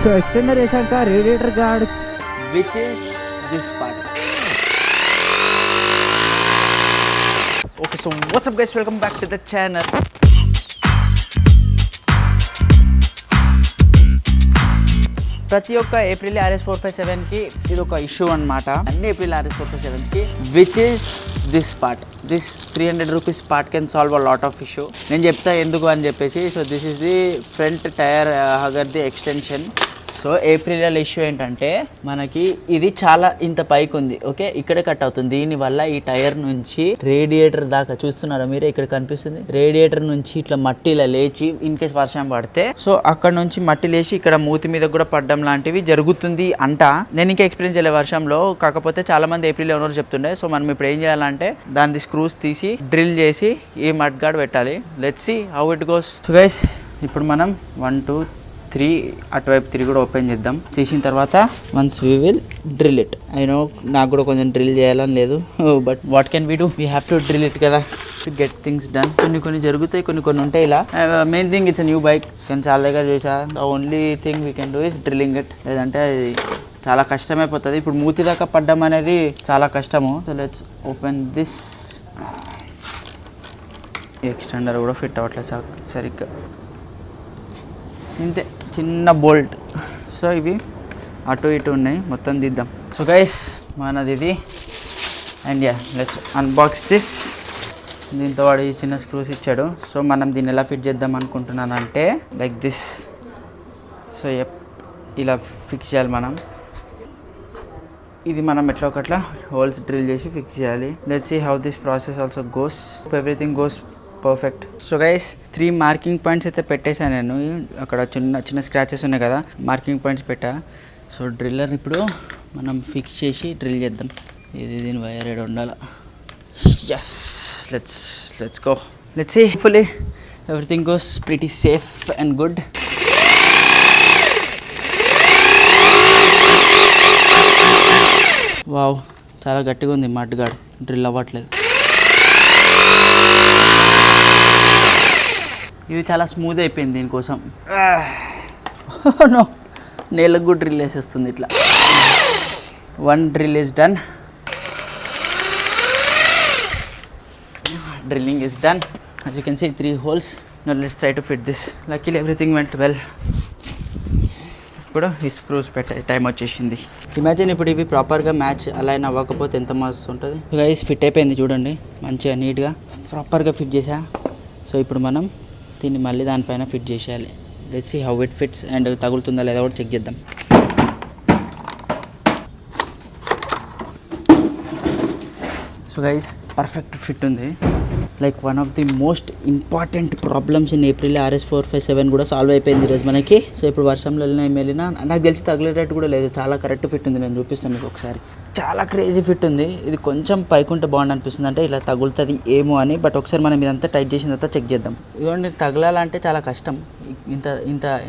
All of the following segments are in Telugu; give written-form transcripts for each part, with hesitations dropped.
సో ఎక్స్టెండర్ వేసాక radiator guard which is this part. Okay, so what's up guys, welcome back to the channel. ప్రతి ఒక్క ఏప్రిల్ RS457కి ఇది ఒక ఇష్యూ అనమాట. అన్ని ఏప్రిల్ RS457కి which is this part. This 300 rupees part can solve a lot of issue. నేను చెప్తా ఎందుకు అని చెప్పేసి. So this is the front tyre hugger the extension. So Aprilia issue ఏంటంటే మనకి ఇది చాలా ఇంత పైకి ఉంది, ఓకే, ఇక్కడే కట్ అవుతుంది. దీనివల్ల ఈ టైర్ నుంచి రేడియేటర్ దాకా చూస్తున్నారా మీరే, ఇక్కడ కనిపిస్తుంది రేడియేటర్ నుంచి ఇట్లా మట్టి ఇలా లేచి ఇన్ కేస్ వర్షం పడితే సో అక్కడ నుంచి మట్టి లేచి ఇక్కడ మూతి మీద కూడా పడడం లాంటివి జరుగుతుంది అంట. నేను ఇంకా ఎక్స్పీరియన్స్ చేయలే వర్షంలో, కాకపోతే చాలా మంది ఏప్రిల్ ఓనర్ చెప్తుండే. సో మనం ఇప్పుడు ఏం చేయాలంటే దాని స్క్రూస్ తీసి డ్రిల్ చేసి ఈ మడ్ గార్డ్ పెట్టాలి. Let's see how it goes. So guys ఇప్పుడు మనం 1 2 3 అటువైపు 3 కూడా ఓపెన్ చేద్దాం. చేసిన తర్వాత once we will drill it. I know నాకు కూడా కొంచెం డ్రిల్ చేయాలని లేదు, but what can we do, we have to drill it కదా టు గెట్ థింగ్స్ డన్. కొన్ని జరుగుతాయి, కొన్ని ఉంటాయి ఇలా. Main thing it's new bike, కానీ చాలా దగ్గర చేసా. The only thing we can do is drilling it. లేదంటే అది చాలా కష్టమైపోతుంది. ఇప్పుడు మూతి దాకా పడ్డం అనేది చాలా కష్టము. So let's open this. Extender కూడా ఫిట్ అవ్వట్లేదు సరిగ్గా, ఇంతే చిన్న బోల్ట్. సో ఇవి అటు ఇటు ఉన్నాయి, మొత్తం దిద్దాం. సో గైస్ మనది ఇది. And yeah let's unbox this. దీంతో వాడు ఈ చిన్న స్క్రూస్ ఇచ్చాడు. సో మనం దీన్ని ఎలా ఫిట్ చేద్దాం అనుకుంటున్నానంటే లైక్ దిస్. సో ఇలా ఫిక్స్ చేయాలి మనం. ఇది మనం ఎట్లా ఒకట్లా హోల్స్ డ్రిల్ చేసి ఫిక్స్ చేయాలి. Let's see how this process also goes. Everything goes perfect. So guys 3 marking points అయితే పెట్టేశాను నేను. అక్కడ చిన్న స్క్రాచెస్ ఉన్నాయి కదా, మార్కింగ్ పాయింట్స్ పెట్టా. సో డ్రిల్లర్ ఇప్పుడు మనం ఫిక్స్ చేసి డ్రిల్ చేద్దాం. దీని వైర్ ఏడు ఉండాలి. Yes let's go. Let's see. Hopefully everything goes pretty safe and good. Wow, చాలా గట్టిగా ఉంది మడ్ గార్డ్, డ్రిల్ అవ్వట్లేదు. ఇది చాలా స్మూత్ అయిపోయింది. దీనికోసం నో నేలకు కూడా డ్రిల్ వేసేస్తుంది ఇట్లా. 1 drill is done. Drilling is done. as you can see 3 holes. now let's try to fit this. luckily everything went well. ఇప్పుడు ఈ స్క్రూస్ పెట్టే టైం వచ్చేసింది. ఇమాజిన్ ఇప్పుడు ఇవి ప్రాపర్గా మ్యాచ్ అలైన్ అవ్వకపోతే ఎంత మస్తు ఉంటుంది. గైస్ ఫిట్ అయిపోయింది చూడండి, మంచిగా నీట్గా ప్రాపర్గా ఫిట్ చేసా. సో ఇప్పుడు మనం దీన్ని మళ్ళీ దానిపైన ఫిట్ చేసేయాలి. Let's see how it fits and తగులుతుందా లేదా కూడా చెక్ చేద్దాం. సో గైస్ పర్ఫెక్ట్ ఫిట్ ఉంది. Like one of the most important problems in Aprilia RS457 కూడా సాల్వ్ అయిపోయింది ఈరోజు మనకి. సో ఇప్పుడు వర్షంలో వెళ్ళినా నాకు తెలిసి తగిలేటట్టు కూడా లేదు, చాలా కరెక్ట్ ఫిట్ ఉంది. నేను చూపిస్తాను మీకు ఒకసారి. చాలా క్రేజీ ఫిట్ ఉంది. ఇది కొంచెం పైకుంటే బాగుంది అనిపిస్తుంది, అంటే ఇలా తగులుతుంది ఏమో అని. బట్ ఒకసారి మనం ఇదంతా టైట్ చేసిన తర్వాత చెక్ చేద్దాం. ఇవ్వండి, తగలాలంటే చాలా కష్టం.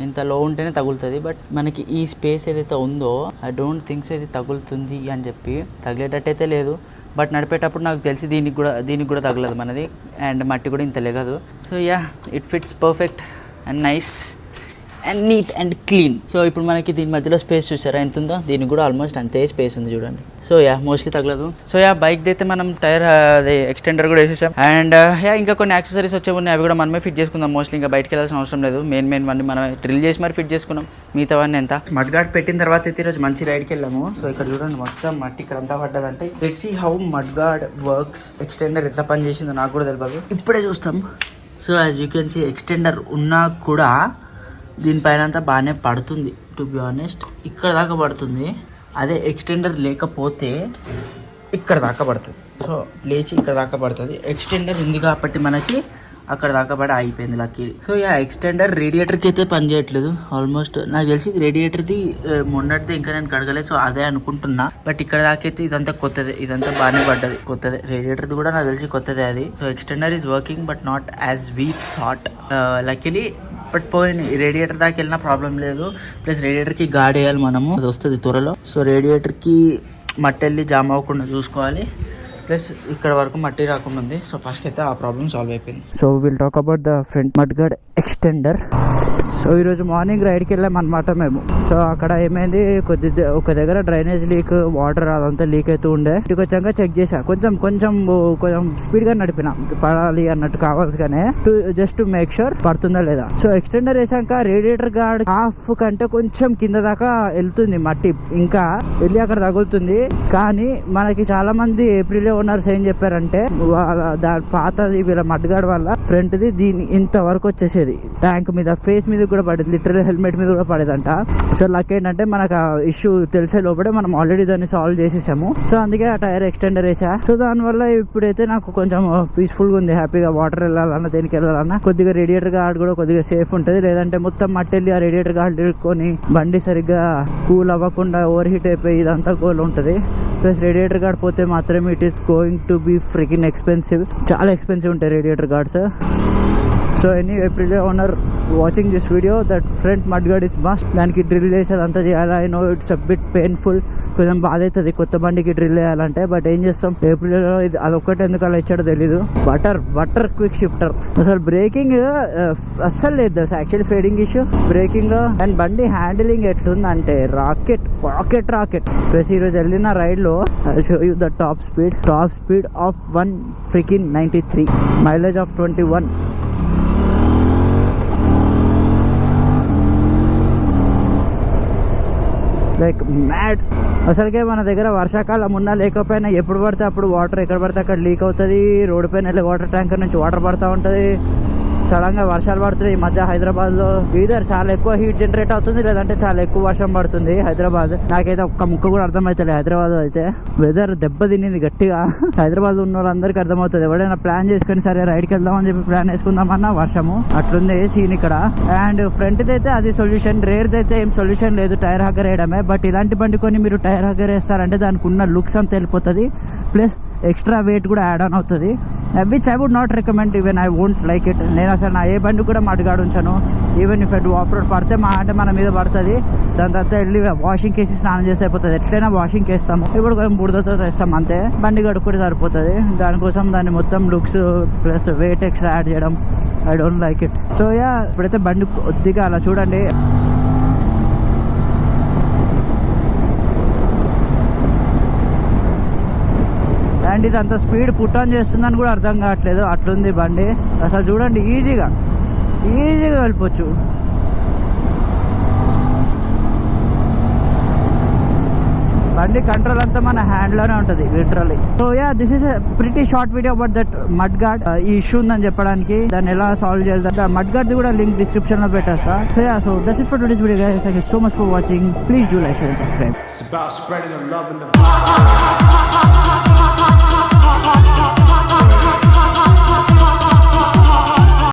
ఇంత లో ఉంటేనే తగులుతుంది. బట్ మనకి ఈ స్పేస్ ఏదైతే ఉందో ఐ డోంట్ థింక్ సో ఇది తగులుతుంది అని చెప్పి. తగిలేటట్టయితే లేదు, బట్ నడిపేటప్పుడు నాకు తెలిసి దీనికి కూడా తగలదు మనది. అండ్ మట్టి కూడా ఇంత లేగదు. So yeah it fits perfect and nice and neat and clean. So ఇప్పుడు మనకి దీని మధ్యలో స్పేస్ చూసారా ఎంత ఉందో, దీనికి కూడా ఆల్మోస్ట్ అంతే స్పేస్ ఉంది చూడండి. సో యా మోస్ట్లీ తగలదు. సో యా బైక్ అయితే మనం టైర్ అదే ఎక్స్టెండర్ కూడా వేసేసాం. అండ్ యా ఇంకా కొన్ని యాక్సెసరీస్ వచ్చే ఉన్నాయి, అవి కూడా మనమే ఫిట్ చేసుకుందాం. మోస్ట్లీ ఇంకా బయటకు వెళ్ళాల్సిన అవసరం లేదు. మెయిన్ అన్ని మనమే డ్రిల్ చేసి మరి ఫిట్ చేసుకున్నాం. మిగతావన్నీ ఎంత మడ్ గార్డ్ పెట్టిన తర్వాత అయితే ఈరోజు మంచి రైడ్కి వెళ్ళాము. సో ఇక్కడ చూడండి మొత్తం మట్టి ఇక్కడ అంతా పడ్డదంటే. Let's see how mud guard works. Extender ఎట్లా పని చేసిందో నాకు కూడా తెలియదు, ఇప్పుడే చూస్తాం. So as you can see extender ఉన్నా కూడా దీనిపైన అంతా బాగానే పడుతుంది. టు బి ఆనెస్ట్ ఇక్కడ దాకా పడుతుంది. అదే ఎక్స్టెండర్ లేకపోతే ఇక్కడ దాకా పడుతుంది. సో లేచి ఇక్కడ దాకా పడుతుంది. ఎక్స్టెండర్ ఉంది కాబట్టి మనకి అక్కడ దాకా పడి ఆగిపోయింది లక్కీ. సో యా ఎక్స్టెండర్ రేడియేటర్కి అయితే పని చేయట్లేదు. ఆల్మోస్ట్ నాకు తెలిసి రేడియేటర్ది మొన్నటిది ఇంకా నేను కడగలేదు. సో అదే అనుకుంటున్నా. బట్ ఇక్కడ దాకైతే ఇదంతా కొత్తదే, ఇదంతా బాగానే పడ్డది కొత్తదే. రేడియేటర్ది కూడా నాకు తెలిసి కొత్తదే అది. So extender is working but not as we thought. Luckily but పోయింది. రేడియేటర్ దాకా వెళ్ళినా ప్రాబ్లం లేదు. ప్లస్ రేడియేటర్కి గార్డ్ వేయాలి మనము, అది వస్తుంది త్వరలో. సో రేడియేటర్కి మట్టి వెళ్ళి జామ్ అవ్వకుండా చూసుకోవాలి. ప్లస్ ఇక్కడ వరకు మట్టి రాకుండా ఉంది. సో ఫస్ట్ అయితే ఆ ప్రాబ్లం సాల్వ్ అయిపోయింది. So will talk about the front mud gourd extender. So ఈరోజు మార్నింగ్ రైడ్కి వెళ్ళాం అనమాట మేము. సో అక్కడ ఏమైంది, ఒక దగ్గర డ్రైనేజ్ లీక్, వాటర్ అదంతా లీక్ అవుతూ ఉండే. ఇంటికి వచ్చాక చెక్ చేసా, కొంచెం స్పీడ్ గా నడిపిన, పడాలి అన్నట్టు కావాల్సిగానే, జస్ట్ టు మేక్ షూర్ పడుతుందా లేదా. సో ఎక్స్టెండర్ వేసాక రేడియేటర్ గార్డ్ హాఫ్ కంటే కొంచెం కింద దాకా వెళ్తుంది మట్టి, ఇంకా వెళ్ళి అక్కడ తగులుతుంది. కానీ మనకి చాలా మంది ఏప్రిల్ ఓనర్స్ ఏం చెప్పారంటే, దాని పాతది వీళ్ళ మడ్గాడ్ వల్ల ఫ్రంట్ ది దీని ఇంత వరకు వచ్చేసేది, ట్యాంక్ మీద, ఫేస్ మీద కూడా పడేది, లిటరల్ హెల్మెట్ మీద కూడా పడేదంట. సో లక్ ఏంటంటే మనకు ఆ ఇష్యూ తెలిసే లోపలే మనం ఆల్రెడీ దాన్ని సాల్వ్ చేసేసాము. సో అందుకే ఆ టైర్ ఎక్స్టెండర్ వేసా. సో దానివల్ల ఇప్పుడైతే నాకు కొంచెం పీస్ఫుల్ గా ఉంది, హ్యాపీగా వాటర్ వెళ్ళాలన్నా దేనికి వెళ్ళాలన్నా కొద్దిగా రేడియేటర్ గార్డ్ కూడా కొద్దిగా సేఫ్ ఉంటుంది. లేదంటే మొత్తం మట్టెళ్ళి ఆ రేడియేటర్ గార్డ్ ఇరుక్కొని బండి సరిగ్గా కూల్ అవ్వకుండా ఓవర్ హీట్ అయిపోయి ఇదంతా గోల్ ఉంటుంది. ప్లస్ రేడియేటర్ గార్డ్ పోతే మాత్రం it is going to be freaking expensive, చాలా ఎక్స్పెన్సివ్ ఉంటాయి radiator guards. So any April owner watching this video, that front mudguard is must. దానికి డ్రిల్ చేసేది అంతా చేయాలి. I know it's a bit painful, కొంచెం బాధ అవుతుంది కొత్త బండికి డ్రిల్ చేయాలంటే. బట్ ఏం చేస్తాం, ఏప్రిల్లో అదొక్కటి ఎందుకు అలా ఇచ్చాడో తెలీదు. Butter quick shifter. అసలు బ్రేకింగ్ అస్సలు లేదు తెలుసు, యాక్చువల్లీ ఫేడింగ్ ఇష్యూ బ్రేకింగ్ లో. అండ్ బండి హ్యాండిలింగ్ ఎట్లుందంటే రాకెట్. ప్లస్ ఈరోజు వెళ్ళిన రైడ్ లో I show you the top speed of 193, mileage of 21. Like mad. అసలుకే మన దగ్గర వర్షాకాలం ఉన్నా లేకపోయినా ఎప్పుడు పడితే అప్పుడు వాటర్ ఎక్కడ పడితే అక్కడ లీక్ అవుతుంది. రోడ్డు పైన వెళ్ళే వాటర్ ట్యాంకర్ నుంచి వాటర్ పడుతూ ఉంటుంది. సడన్ గా వర్షాలు పడుతున్నాయి ఈ మధ్య హైదరాబాద్ లో. ఈధర్ చాలా ఎక్కువ హీట్ జనరేట్ అవుతుంది, లేదంటే చాలా ఎక్కువ వర్షం పడుతుంది హైదరాబాద్. నాకైతే ఒక్క ముక్క కూడా అర్థమవుతుంది హైదరాబాద్ అయితే. వెదర్ దెబ్బ తినింది గట్టిగా. హైదరాబాద్ ఉన్న వాళ్ళందరికీ అర్థమవుతుంది. ఎవరైనా ప్లాన్ చేసుకుని సరే రైడ్కి వెళ్దామని చెప్పి ప్లాన్ వేసుకుందామన్నా వర్షము అట్లుంది సీన్ ఇక్కడ. అండ్ ఫ్రంట్ అయితే అది సొల్యూషన్, రేర్ది అయితే ఏం సొల్యూషన్ లేదు, టైర్ హగ్గర్ వేయడమే. బట్ ఇలాంటి బండి కొని మీరు టైర్ హగ్గర్ వేస్తారంటే దానికి ఉన్న లుక్స్ అంతా వెళ్ళిపోతుంది. ప్లస్ ఎక్స్ట్రా వెయిట్ కూడా యాడ్ ఆన్ అవుతుంది, which I would not recommend. Even I won't like it. నేను అసలు నా ఏ బండి కూడా మడ్గాడు ఉంచాను. Even if at off road పడితే మా అంటే మన మీద పడుతుంది, దాని తర్వాత వెళ్ళి వాషింగ్ కేసి స్నానం చేసి అయిపోతుంది. ఎట్లయినా వాషింగ్ వేస్తాము, ఇప్పుడు కొంచెం బుడదతో వేస్తాం అంతే, బండి కడుక్కుంటే సరిపోతుంది. దానికోసం దాన్ని మొత్తం looks plus weight extra add చేయడం I don't like it. So yeah, ఇప్పుడైతే బండి కొద్దిగా అలా చూడండి. అండ్ ఇది అంత స్పీడ్ పుట్ ఆన్ చేస్తుందని కూడా అర్థం కావట్లేదు, అట్లుంది బండి. అసలు చూడండి, ఈజీగా వెళ్ళిపోవచ్చు. బండి కంట్రోల్ అంతా మన హ్యాండ్ లోనే ఉంటుంది literally. So yeah, this is pretty short video about that mudguard. ఈ ఇష్యూ ఉందని చెప్పడానికి, దాన్ని ఎలా సాల్వ్ చేయాలి, మడ్గార్డ్ కూడా లింక్ డిస్క్రిప్షన్ లో పెట్టేస్తా. So yeah, so that's it for today's video guys. Thank you so much for watching. Please do like, share and subscribe.